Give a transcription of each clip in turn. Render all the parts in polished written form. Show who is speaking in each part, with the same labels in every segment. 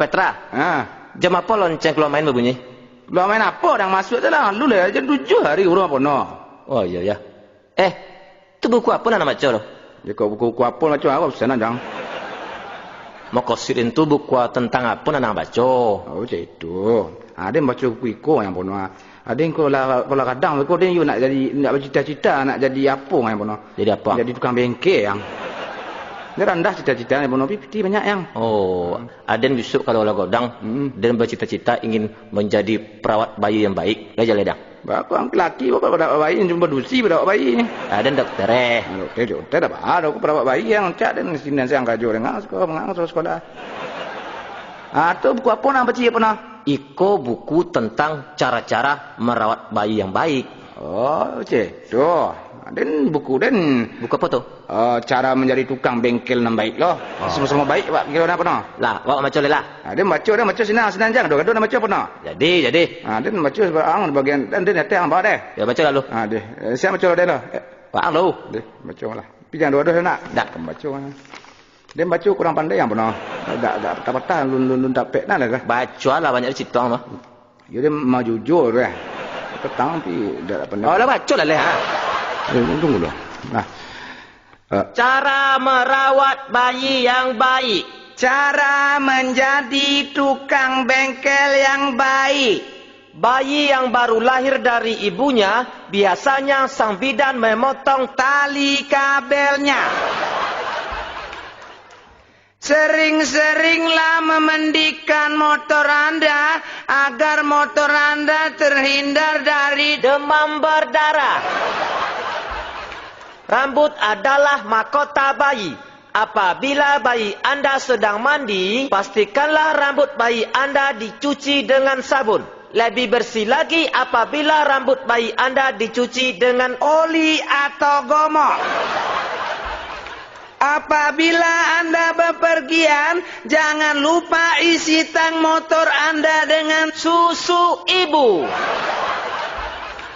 Speaker 1: Petra, jam apa lonceng keluar main berbunyi?
Speaker 2: Keluar main apa? Yang masuk tu lah. Lu lah jam 7 hari urung apa no?
Speaker 1: Oh iya ya. Itu buku apa nak baca tu?
Speaker 2: Ya kau buku apa macam apa pesan jang?
Speaker 1: Mau kosirin tu buku tentang apa nak baca?
Speaker 2: Oh macam itu. Ada baca buku iko yang pono. Ada yang kalau kadang kau dia nak jadi nak bercita-cita nak jadi apa yang pono?
Speaker 1: Jadi apa?
Speaker 2: Jadi tukang bengkel yang. Dia rendah cita-cita yang pono piti banyak yang.
Speaker 1: Oh, Aden besok kalau godang dan bercita-cita ingin menjadi perawat bayi yang baik. Lejak ledang.
Speaker 2: Bapak lelaki bapak perawat bayi jumpa dusi perawat bayi ni.
Speaker 1: Aden dokter
Speaker 2: Dokter apa? Aku perawat bayi yang cak dan sini saya angkat jauh dengan sekolah. Tu buku apa nak baca apa nak?
Speaker 1: Iko buku tentang cara-cara merawat bayi yang baik.
Speaker 2: Oh, cik. Tuh. Dan buku
Speaker 1: apa tu?
Speaker 2: Cara menjadi tukang bengkel yang baik loh. Semua baik pak. Kira apa no?
Speaker 1: Lah, bawa baca lelah.
Speaker 2: Dia baca senang jang. Dua nak baca apa no?
Speaker 1: Jadi.
Speaker 2: Dia baca sebarang bagian dan dia datang bawa deh.
Speaker 1: Ya baca lalu.
Speaker 2: Dia. Siapa baca deh lah.
Speaker 1: Pak lu.
Speaker 2: Deh, baca lah. Pijang dua nak.
Speaker 1: Dak
Speaker 2: baca. Dia baca kurang pandai yang benar. Tak patah lun tak pek nah lah.
Speaker 1: Baca lah banyak cerita mah.
Speaker 2: Dia mau jujur dah. Petang pi dak pandai.
Speaker 1: Oh lah baca lah leh.
Speaker 2: Tunggu dulu. Nah.
Speaker 1: Cara merawat bayi yang baik.
Speaker 2: Cara menjadi tukang bengkel yang baik.
Speaker 1: Bayi yang baru lahir dari ibunya, biasanya sang bidan memotong
Speaker 2: tali kabelnya. Sering-seringlah memandikan motor Anda agar motor Anda terhindar dari
Speaker 1: demam berdarah. Rambut adalah mahkota bayi. Apabila bayi Anda sedang mandi, pastikanlah rambut bayi Anda dicuci dengan sabun. Lebih bersih lagi apabila rambut bayi Anda dicuci dengan oli atau gomok. Apabila Anda bepergian, jangan lupa isi tang motor Anda dengan susu ibu.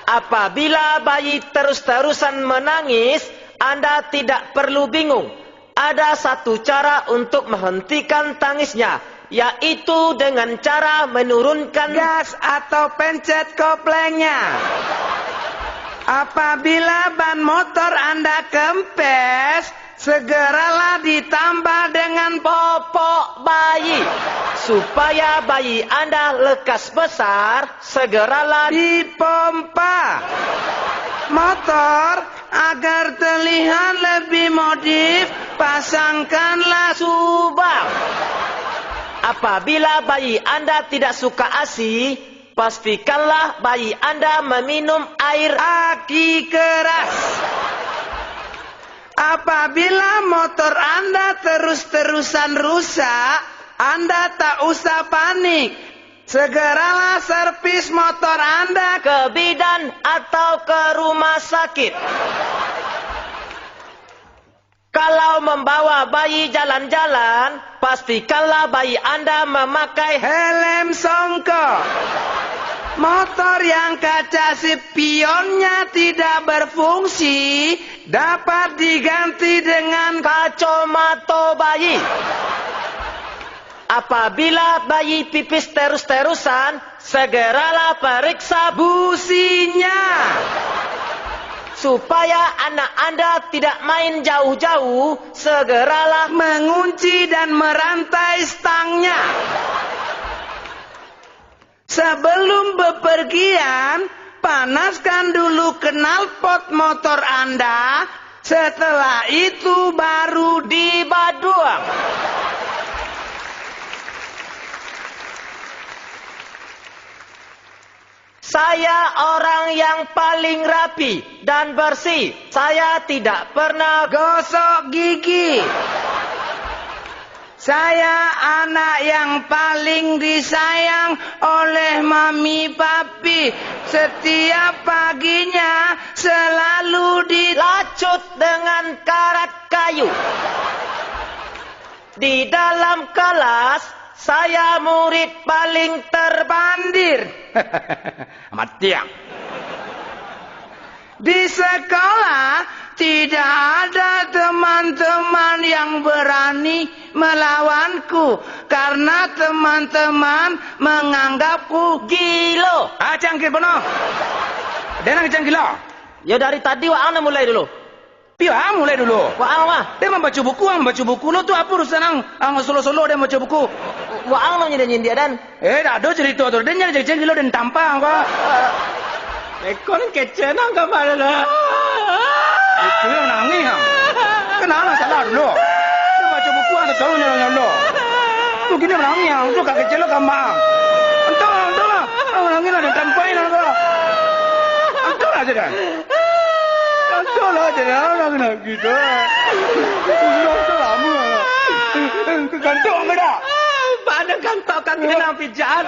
Speaker 1: Apabila bayi terus-terusan menangis, Anda tidak perlu bingung. Ada satu cara untuk menghentikan tangisnya, yaitu dengan cara menurunkan gas atau pencet koplengnya. Apabila ban motor Anda kempes, segeralah ditambah dengan popok bayi. Supaya bayi Anda lekas besar, segeralah dipompa. Motor agar terlihat lebih modif, pasangkanlah subang. Apabila bayi Anda tidak suka ASI, pastikanlah bayi Anda meminum air aki keras. Apabila motor Anda terus-terusan rusak, Anda tak usah panik. Segeralah servis motor Anda ke bidan atau ke rumah sakit. Kalau membawa bayi jalan-jalan, pastikanlah bayi Anda memakai helm songkok. Motor yang kaca spionnya tidak berfungsi dapat diganti dengan kacamata bayi. Apabila bayi pipis terus-terusan, segeralah periksa businya. Supaya anak Anda tidak main jauh-jauh, segeralah mengunci dan merantai stangnya. Sebelum bepergian, panaskan dulu knalpot motor Anda. Setelah itu baru dibaduang. Saya orang yang paling rapi dan bersih. Saya tidak pernah gosok gigi. Saya anak yang paling disayang oleh mami papi. Setiap paginya selalu dilacut dengan karat kayu. Di dalam kelas, saya murid paling terbandir. Matiang. Di sekolah,
Speaker 2: tidak ada teman-teman yang berani melawanku karena teman-teman menganggapku
Speaker 1: Gilo.
Speaker 2: cangkir penuh. Dia nak cangkir.
Speaker 1: Ya dari tadi wa ana mulai dulu.
Speaker 2: Pia mulai dulu.
Speaker 1: Wa ana mah.
Speaker 2: Dia membaca buku lo tu apa urusan ang solo-solo dia membaca buku.
Speaker 1: Wa ana nyindir dan.
Speaker 2: Dah ada cerita tu. Dia nyari cangkir lo dan tampang kau.
Speaker 1: Ekon kecen ang kamar lah.
Speaker 2: Itu yang nangis. Kenapa salah dulu? Dia baca buku ada kau nyolong-nyolong. Tu kini menangis. Tu kak kecil lo kambang. Entah lah. Nangis lah dan tampain lah kau. Entah lah je kan. Entah lah je kan. Nangis gitu. Entah lama. Kegantung ke dah?
Speaker 1: Pada kantor kan kena pijat.